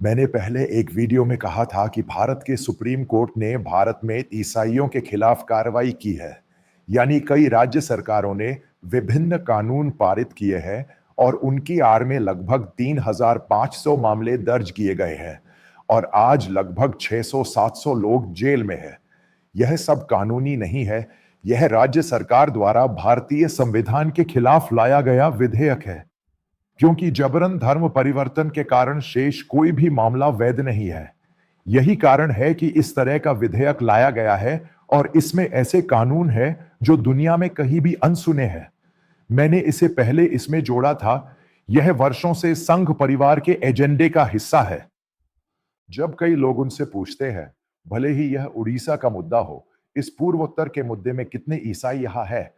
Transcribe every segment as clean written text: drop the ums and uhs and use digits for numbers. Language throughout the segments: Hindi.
मैंने पहले एक वीडियो में कहा था कि भारत के सुप्रीम कोर्ट ने भारत में ईसाइयों के खिलाफ कार्रवाई की है। यानी कई राज्य सरकारों ने विभिन्न कानून पारित किए हैं और उनकी आड़ में लगभग 3,500 मामले दर्ज किए गए हैं और आज लगभग 600-700 लोग जेल में हैं। यह सब कानूनी नहीं है, यह राज्य सरकार द्वारा भारतीय संविधान के खिलाफ लाया गया विधेयक है। क्योंकि जबरन धर्म परिवर्तन के कारण शेष कोई भी मामला वैध नहीं है। यही कारण है कि इस तरह का विधेयक लाया गया है और इसमें ऐसे कानून हैं जो दुनिया में कहीं भी अनसुने हैं। मैंने इसे पहले इसमें जोड़ा था, यह वर्षों से संघ परिवार के एजेंडे का हिस्सा है। जब कई लोग उनसे पूछते हैं, भले ही यह उड़ीसा का मुद्दा हो, इस पूर्वोत्तर के मुद्दे में कितने ईसाई यहाँ है,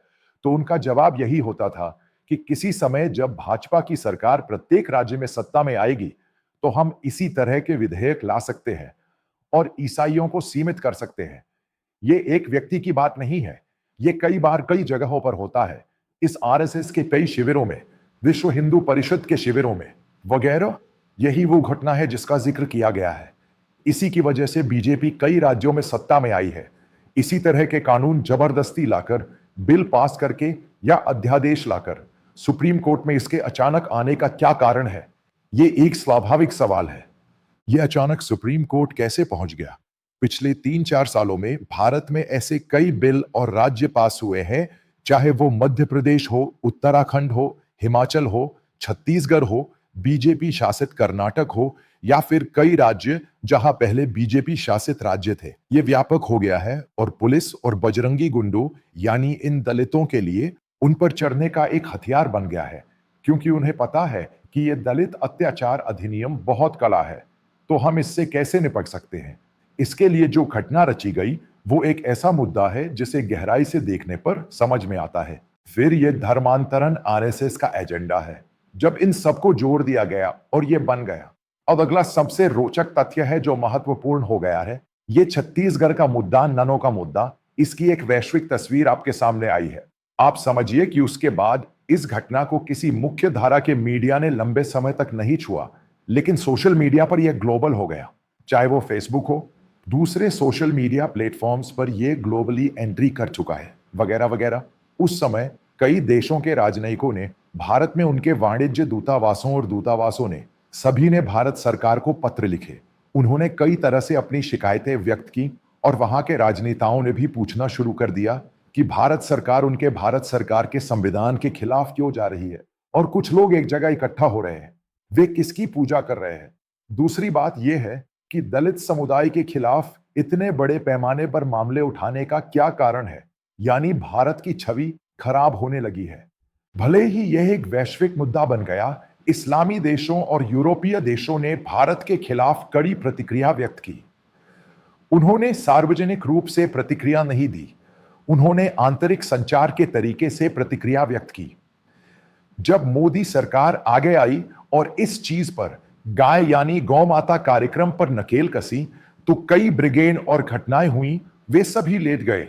तो उनका जवाब यही होता था कि किसी समय जब भाजपा की सरकार प्रत्येक राज्य में सत्ता में आएगी, तो हम इसी तरह के विधेयक ला सकते हैं और ईसाइयों को सीमित कर सकते हैं। ये एक व्यक्ति की बात नहीं है, ये कई बार कई जगहों पर होता है। इस आरएसएस के कई शिविरों में, विश्व हिंदू परिषद के शिविरों में वगैरह, यही वो घटना है जिसका जिक्र किया गया है। इसी की वजह से बीजेपी कई राज्यों में सत्ता में आई है। इसी तरह के कानून जबरदस्ती लाकर, बिल पास करके या अध्यादेश लाकर सुप्रीम कोर्ट में इसके अचानक आने का क्या कारण है? ये एक स्वाभाविक सवाल है। ये अचानक सुप्रीम कोर्ट कैसे पहुंच गया? पिछले 3-4 सालों में भारत में ऐसे कई बिल और राज्य पास हुए हैं, चाहे वो मध्य प्रदेश हो, उत्तराखंड हो, हिमाचल हो, छत्तीसगढ़ हो, बीजेपी शासित कर्नाटक हो या फिर कई राज्य जहां पहले बीजेपी शासित राज्य थे। ये व्यापक हो गया है और पुलिस और बजरंगी गुंडों यानी इन दलितों के लिए उन पर चढ़ने का एक हथियार बन गया है, क्योंकि उन्हें पता है कि ये दलित अत्याचार अधिनियम बहुत कड़ा है। तो हम इससे कैसे निपट सकते हैं? इसके लिए जो घटना रची गई वो एक ऐसा मुद्दा है जिसे गहराई से देखने पर समझ में आता है। फिर ये धर्मांतरण आरएसएस का एजेंडा है। जब इन सबको जोड़ दिया गया और ये बन गया, अब अगला सबसे रोचक तथ्य है जो महत्वपूर्ण हो गया है। ये छत्तीसगढ़ का मुद्दा, ननों का मुद्दा, इसकी एक वैश्विक तस्वीर आपके सामने आई है। आप समझिए कि उसके बाद इस घटना को किसी मुख्य धारा के मीडिया ने लंबे समय तक नहीं छुआ, लेकिन सोशल मीडिया पर यह ग्लोबल हो गया। चाहे वो फेसबुक हो, दूसरे सोशल मीडिया प्लेटफॉर्म्स पर यह ग्लोबली एंट्री कर चुका है, वगैरह वगैरह। उस समय कई देशों के राजनयिकों ने, भारत में उनके वाणिज्य दूतावासों और दूतावासों ने, सभी ने भारत सरकार को पत्र लिखे। उन्होंने कई तरह से अपनी शिकायतें व्यक्त की और वहां के राजनेताओं ने भी पूछना शुरू कर दिया कि भारत सरकार उनके भारत सरकार के संविधान के खिलाफ क्यों जा रही है और कुछ लोग एक जगह इकट्ठा हो रहे हैं, वे किसकी पूजा कर रहे हैं। दूसरी बात यह है कि दलित समुदाय के खिलाफ इतने बड़े पैमाने पर मामले उठाने का क्या कारण है, यानी भारत की छवि खराब होने लगी है। भले ही यह एक वैश्विक मुद्दा बन गया, इस्लामी देशों और यूरोपीय देशों ने भारत के खिलाफ कड़ी प्रतिक्रिया व्यक्त की। उन्होंने सार्वजनिक रूप से प्रतिक्रिया नहीं दी, उन्होंने आंतरिक संचार के तरीके से प्रतिक्रिया व्यक्त की। जब मोदी सरकार आगे आई और इस चीज पर, गाय यानी गौ माता कार्यक्रम पर नकेल कसी, तो कई ब्रिगेड और घटनाएं हुई, वे सभी लेट गए।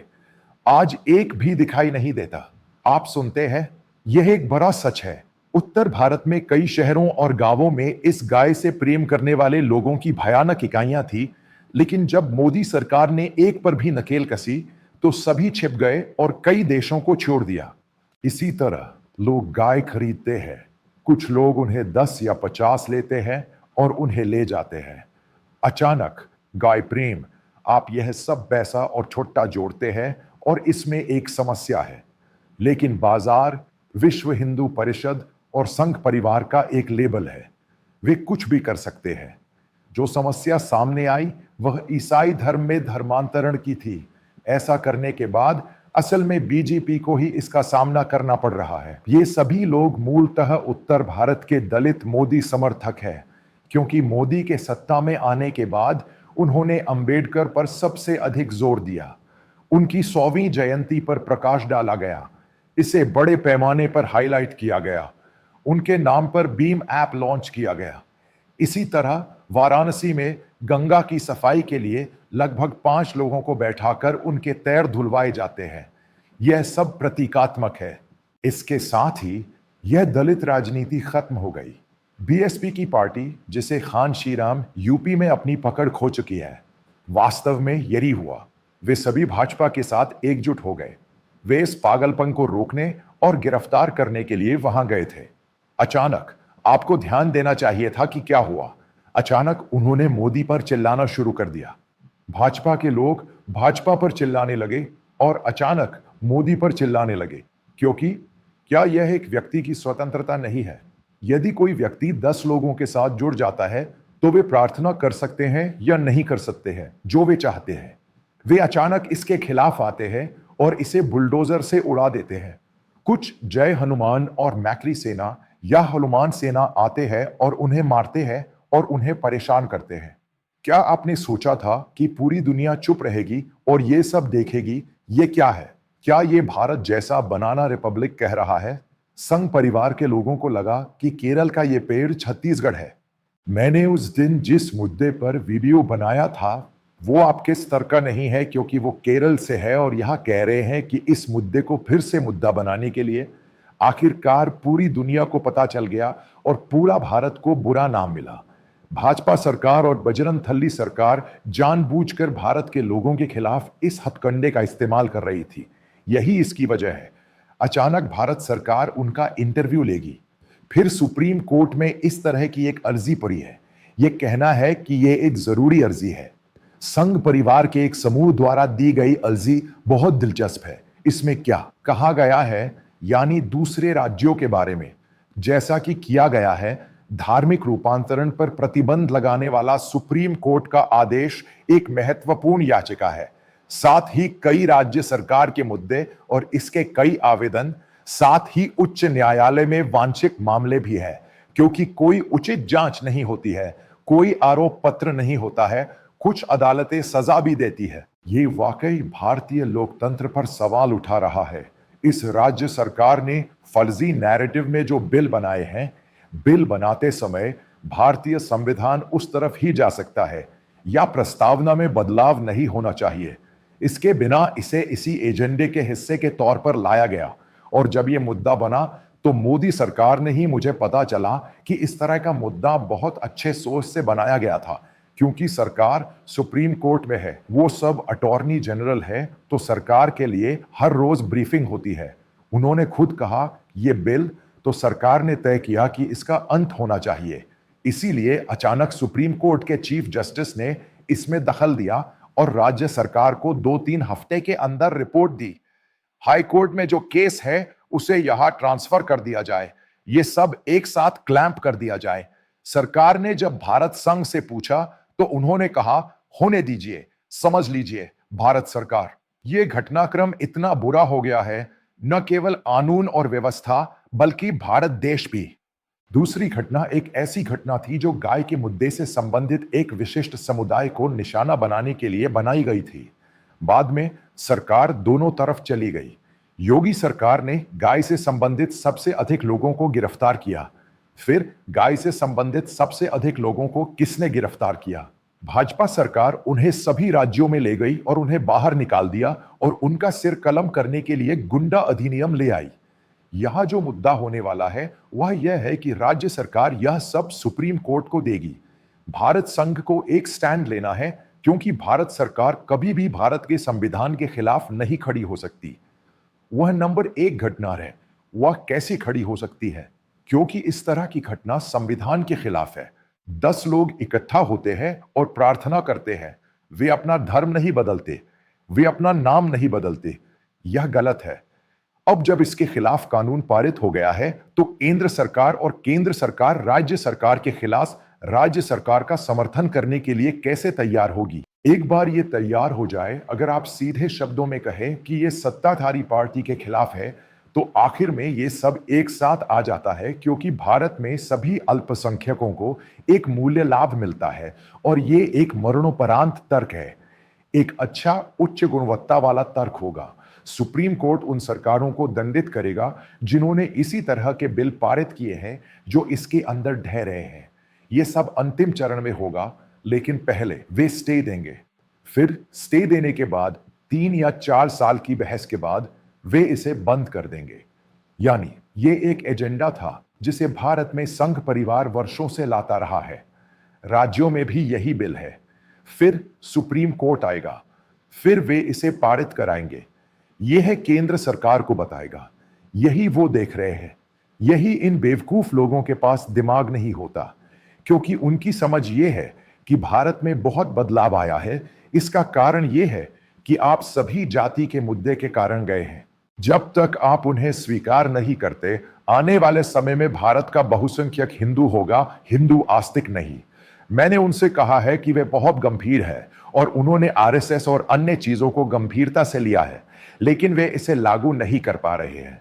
आज एक भी दिखाई नहीं देता। आप सुनते हैं, यह एक बड़ा सच है। उत्तर भारत में कई शहरों और गांवों में इस गाय से प्रेम करने वाले लोगों की भयानक इकाइयां थी, लेकिन जब मोदी सरकार ने एक पर भी नकेल कसी तो सभी छिप गए और कई देशों को छोड़ दिया। इसी तरह लोग गाय खरीदते हैं, कुछ लोग उन्हें 10 या 50 लेते हैं और उन्हें ले जाते हैं। अचानक गाय प्रेम, आप यह सब पैसा और छोटा जोड़ते हैं और इसमें एक समस्या है। लेकिन बाजार, विश्व हिंदू परिषद और संघ परिवार का एक लेबल है, वे कुछ भी कर सकते हैं। जो समस्या सामने आई वह ईसाई धर्म में धर्मांतरण की थी। ऐसा करने के बाद असल में बीजेपी को ही इसका सामना करना पड़ रहा है। ये सभी लोग मूलतः उत्तर भारत के दलित मोदी समर्थक हैं, क्योंकि मोदी के सत्ता में आने के बाद उन्होंने अंबेडकर पर सबसे अधिक जोर दिया। उनकी 100वीं जयंती पर प्रकाश डाला गया, इसे बड़े पैमाने पर हाईलाइट किया गया, उनके नाम पर बीम ऐप लॉन्च किया गया। इसी तरह वाराणसी में गंगा की सफाई के लिए लगभग 5 लोगों को बैठाकर उनके पैर धुलवाए जाते हैं। यह सब प्रतीकात्मक है। इसके साथ ही यह दलित राजनीति खत्म हो गई। बीएसपी की पार्टी, जिसे खान श्रीराम यूपी में अपनी पकड़ खो चुकी है, वास्तव में यही हुआ। वे सभी भाजपा के साथ एकजुट हो गए। वे इस पागलपन को रोकने और गिरफ्तार करने के लिए वहां गए थे। अचानक आपको ध्यान देना चाहिए था कि क्या हुआ। अचानक उन्होंने मोदी पर चिल्लाना शुरू कर दिया। भाजपा के लोग भाजपा पर चिल्लाने लगे और अचानक मोदी पर चिल्लाने लगे, क्योंकि क्या यह एक व्यक्ति की स्वतंत्रता नहीं है? यदि कोई व्यक्ति 10 लोगों के साथ जुड़ जाता है, तो वे प्रार्थना कर सकते हैं या नहीं कर सकते हैं, जो वे चाहते हैं। वे अचानक इसके खिलाफ आते हैं और इसे बुलडोजर से उड़ा देते हैं। कुछ जय हनुमान और मैक्री सेना या हनुमान सेना आते हैं और उन्हें मारते हैं और उन्हें परेशान करते हैं। क्या आपने सोचा था कि पूरी दुनिया चुप रहेगी और ये सब देखेगी? ये क्या है? क्या ये भारत जैसा बनाना रिपब्लिक कह रहा है? संघ परिवार के लोगों को लगा कि केरल का ये पेड़ छत्तीसगढ़ है। मैंने उस दिन जिस मुद्दे पर वीडियो बनाया था, वो आपके स्तर का नहीं है, क्योंकि वो केरल से है और यहां कह रहे हैं कि इस मुद्दे को फिर से मुद्दा बनाने के लिए आखिरकार पूरी दुनिया को पता चल गया और पूरा भारत को बुरा नाम मिला। भाजपा सरकार और बजरंग थल्ली सरकार जानबूझकर भारत के लोगों के खिलाफ इस हथकंडे का इस्तेमाल कर रही थी। यही इसकी वजह है। अचानक भारत सरकार उनका इंटरव्यू लेगी। फिर सुप्रीम कोर्ट में इस तरह की एक अर्जी पड़ी है। यह कहना है कि यह एक जरूरी अर्जी है। संघ परिवार के एक समूह द्वारा दी गई अर्जी बहुत दिलचस्प है। इसमें क्या कहा गया है, यानी दूसरे राज्यों के बारे में, जैसा कि किया गया है, धार्मिक रूपांतरण पर प्रतिबंध लगाने वाला सुप्रीम कोर्ट का आदेश एक महत्वपूर्ण याचिका है। साथ ही कई राज्य सरकार के मुद्दे और इसके कई आवेदन, साथ ही उच्च न्यायालय में वांछित मामले भी है, क्योंकि कोई उचित जांच नहीं होती है, कोई आरोप पत्र नहीं होता है, कुछ अदालतें सजा भी देती है। ये वाकई भारतीय लोकतंत्र पर सवाल उठा रहा है। इस राज्य सरकार ने फर्जी नैरेटिव में जो बिल बनाए हैं, बिल बनाते समय भारतीय संविधान उस तरफ ही जा सकता है या प्रस्तावना में बदलाव नहीं होना चाहिए। इसके बिना इसे इसी एजेंडे के हिस्से के तौर पर लाया गया और जब यह मुद्दा बना तो मोदी सरकार ने ही मुझे पता चला कि इस तरह का मुद्दा बहुत अच्छे सोच से बनाया गया था, क्योंकि सरकार सुप्रीम कोर्ट में है, वो सब अटॉर्नी जनरल है, तो सरकार के लिए हर रोज ब्रीफिंग होती है। उन्होंने खुद कहा ये बिल, तो सरकार ने तय किया कि इसका अंत होना चाहिए। इसीलिए अचानक सुप्रीम कोर्ट के चीफ जस्टिस ने इसमें दखल दिया और राज्य सरकार को 2-3 हफ्ते के अंदर रिपोर्ट दी। हाई कोर्ट में जो केस है उसे यहां ट्रांसफर कर दिया जाए, ये सब एक साथ क्लैंप कर दिया जाए। सरकार ने जब भारत संघ से पूछा तो उन्होंने कहा होने दीजिए, समझ लीजिए भारत सरकार। ये घटनाक्रम इतना बुरा हो गया है, न केवल कानून और व्यवस्था बल्कि भारत देश भी। दूसरी घटना एक ऐसी घटना थी जो गाय के मुद्दे से संबंधित एक विशिष्ट समुदाय को निशाना बनाने के लिए बनाई गई थी। बाद में सरकार दोनों तरफ चली गई। योगी सरकार ने गाय से संबंधित सबसे अधिक लोगों को गिरफ्तार किया। फिर गाय से संबंधित सबसे अधिक लोगों को किसने गिरफ्तार किया? भाजपा सरकार उन्हें सभी राज्यों में ले गई और उन्हें बाहर निकाल दिया और उनका सिर कलम करने के लिए गुंडा अधिनियम ले आई। यहां जो मुद्दा होने वाला है वह यह है कि राज्य सरकार यह सब सुप्रीम कोर्ट को देगी। भारत संघ को एक स्टैंड लेना है, क्योंकि भारत सरकार कभी भी भारत के संविधान के खिलाफ नहीं खड़ी हो सकती। वह नंबर 1 घटना है। वह कैसे खड़ी हो सकती है? क्योंकि इस तरह की घटना संविधान के खिलाफ है। 10 लोग इकट्ठा होते हैं और प्रार्थना करते हैं। वे अपना धर्म नहीं बदलते, वे अपना नाम नहीं बदलते। यह गलत है। अब जब इसके खिलाफ कानून पारित हो गया है, तो केंद्र सरकार और केंद्र सरकार राज्य सरकार के खिलाफ राज्य सरकार का समर्थन करने के लिए कैसे तैयार होगी? एक बार ये तैयार हो जाए, अगर आप सीधे शब्दों में कहें कि ये सत्ताधारी पार्टी के खिलाफ है, तो आखिर में ये सब एक साथ आ जाता है, क्योंकि भारत में सभी अल्पसंख्यकों को एक मूल्य लाभ मिलता है और ये एक मरणोपरांत तर्क है। एक अच्छा उच्च गुणवत्ता वाला तर्क होगा। सुप्रीम कोर्ट उन सरकारों को दंडित करेगा जिन्होंने इसी तरह के बिल पारित किए हैं, जो इसके अंदर ढह रहे हैं। यह सब अंतिम चरण में होगा, लेकिन पहले वे स्टे देंगे। फिर स्टे देने के बाद 3 या 4 साल की बहस के बाद वे इसे बंद कर देंगे। यानी ये एक एजेंडा था, जिसे भारत में संघ परिवार वर्षों से लाता रहा है। राज्यों में भी यही बिल है। फिर सुप्रीम कोर्ट आएगा, फिर वे इसे पारित कराएंगे। यह केंद्र सरकार को बताएगा। यही वो देख रहे हैं। यही इन बेवकूफ लोगों के पास दिमाग नहीं होता, क्योंकि उनकी समझ ये है कि भारत में बहुत बदलाव आया है। इसका कारण यह है कि आप सभी जाति के मुद्दे के कारण गए हैं। जब तक आप उन्हें स्वीकार नहीं करते, आने वाले समय में भारत का बहुसंख्यक हिंदू होगा, हिंदू आस्तिक नहीं। मैंने उनसे कहा है कि वे बहुत गंभीर है और उन्होंने आरएसएस और अन्य चीजों को गंभीरता से लिया है, लेकिन वे इसे लागू नहीं कर पा रहे हैं।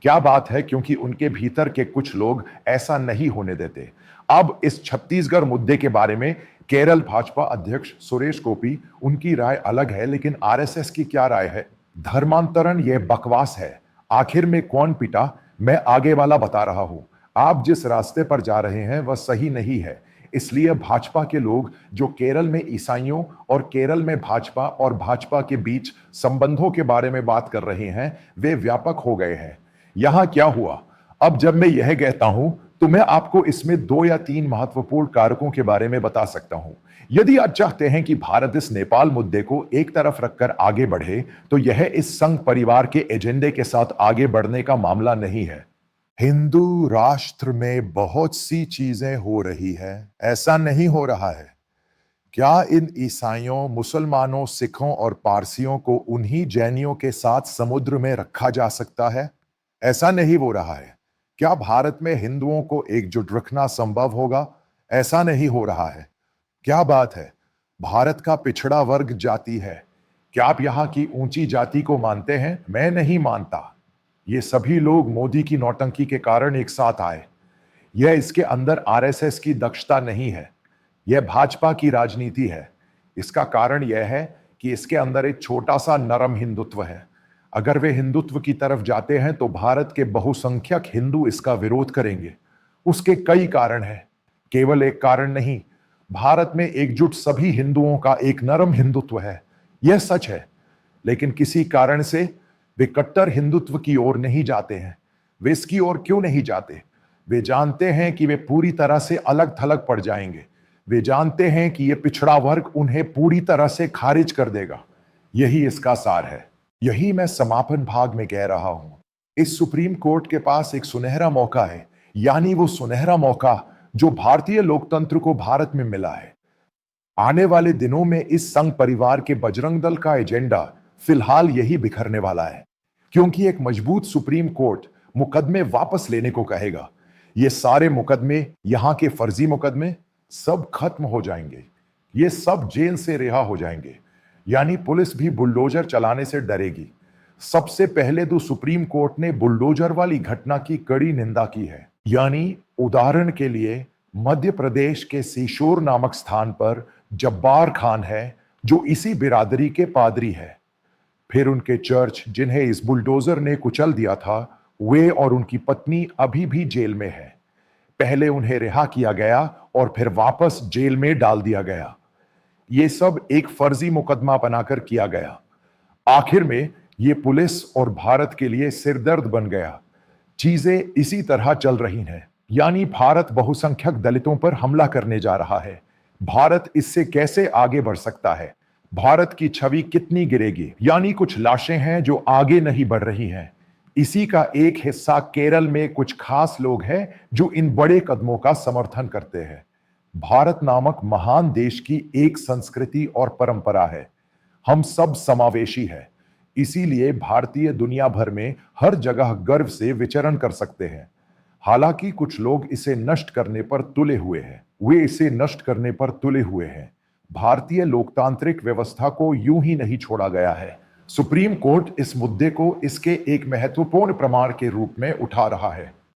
क्या बात है, क्योंकि उनके भीतर के कुछ लोग ऐसा नहीं होने देते। अब इस छत्तीसगढ़ मुद्दे के बारे में केरल भाजपा अध्यक्ष सुरेश गोपी, उनकी राय अलग है, लेकिन आरएसएस की क्या राय है? धर्मांतरण यह बकवास है। आखिर में कौन पिटा? मैं आगे वाला बता रहा हूं। आप जिस रास्ते पर जा रहे हैं वह सही नहीं है। इसलिए भाजपा के लोग जो केरल में ईसाइयों और केरल में भाजपा और भाजपा के बीच संबंधों के बारे में बात कर रहे हैं, वे व्यापक हो गए हैं। यहां क्या हुआ? अब जब मैं यह कहता हूं तो मैं आपको इसमें 2 या 3 महत्वपूर्ण कारकों के बारे में बता सकता हूं। यदि आप चाहते हैं कि भारत इस नेपाल मुद्दे को एक तरफ रखकर आगे बढ़े, तो यह इस संघ परिवार के एजेंडे के साथ आगे बढ़ने का मामला नहीं है। हिंदू राष्ट्र में बहुत सी चीजें हो रही है, ऐसा नहीं हो रहा है। क्या इन ईसाइयों, मुसलमानों, सिखों और पारसियों को उन्हीं जैनियों के साथ समुद्र में रखा जा सकता है? ऐसा नहीं हो रहा है। क्या भारत में हिंदुओं को एकजुट रखना संभव होगा? ऐसा नहीं हो रहा है। क्या बात है? भारत का पिछड़ा वर्ग जाति है। क्या आप यहां की ऊंची जाति को मानते हैं? मैं नहीं मानता। ये सभी लोग मोदी की नौटंकी के कारण एक साथ आए। यह इसके अंदर आरएसएस की दक्षता नहीं है, यह भाजपा की राजनीति है। इसका कारण यह है कि इसके अंदर एक छोटा सा नरम हिंदुत्व है। अगर वे हिंदुत्व की तरफ जाते हैं तो भारत के बहुसंख्यक हिंदू इसका विरोध करेंगे। उसके कई कारण हैं, केवल एक कारण नहीं। भारत में एकजुट सभी हिंदुओं का एक नरम हिंदुत्व है, यह सच है। लेकिन किसी कारण से वे कट्टर हिंदुत्व की ओर नहीं जाते हैं। वे इसकी ओर क्यों नहीं जाते? वे जानते हैं कि वे पूरी तरह से अलग थलग पड़ जाएंगे। वे जानते हैं कि यह पिछड़ा वर्ग उन्हें पूरी तरह से खारिज कर देगा। यही इसका सार है। यही मैं समापन भाग में कह रहा हूं। इस सुप्रीम कोर्ट के पास एक सुनहरा मौका है, यानी वो सुनहरा मौका जो भारतीय लोकतंत्र को भारत में मिला है। आने वाले दिनों में इस संघ परिवार के बजरंग दल का एजेंडा फिलहाल यही बिखरने वाला है, क्योंकि एक मजबूत सुप्रीम कोर्ट मुकदमे वापस लेने को कहेगा। ये सारे मुकदमे, यहां के फर्जी मुकदमे, सब खत्म हो जाएंगे। ये सब जेल से रिहा हो जाएंगे। यानी पुलिस भी बुलडोजर चलाने से डरेगी। सबसे पहले तो सुप्रीम कोर्ट ने बुलडोजर वाली घटना की कड़ी निंदा की है। यानी उदाहरण के लिए मध्य प्रदेश के सीशोर नामक स्थान पर जब्बार खान है, जो इसी बिरादरी के पादरी है। फिर उनके चर्च, जिन्हें इस बुलडोजर ने कुचल दिया था, वे और उनकी पत्नी अभी भी जेल में है। पहले उन्हें रिहा किया गया और फिर वापस जेल में डाल दिया गया। ये सब एक फर्जी मुकदमा बनाकर किया गया। आखिर में ये पुलिस और भारत के लिए सिरदर्द बन गया। चीजें इसी तरह चल रही हैं। यानी भारत बहुसंख्यक दलितों पर हमला करने जा रहा है। भारत इससे कैसे आगे बढ़ सकता है? भारत की छवि कितनी गिरेगी? यानी कुछ लाशें हैं जो आगे नहीं बढ़ रही हैं। इसी का एक हिस्सा केरल में कुछ खास लोग हैं जो इन बड़े कदमों का समर्थन करते हैं। भारत नामक महान देश की एक संस्कृति और परंपरा है। हम सब समावेशी है। इसीलिए भारतीय दुनिया भर में हर जगह गर्व से विचरण कर सकते हैं। हालांकि कुछ लोग इसे नष्ट करने पर तुले हुए हैं। वे इसे नष्ट करने पर तुले हुए हैं। भारतीय लोकतांत्रिक व्यवस्था को यूं ही नहीं छोड़ा गया है। सुप्रीम कोर्ट इस मुद्दे को इसके एक महत्वपूर्ण प्रमाण के रूप में उठा रहा है।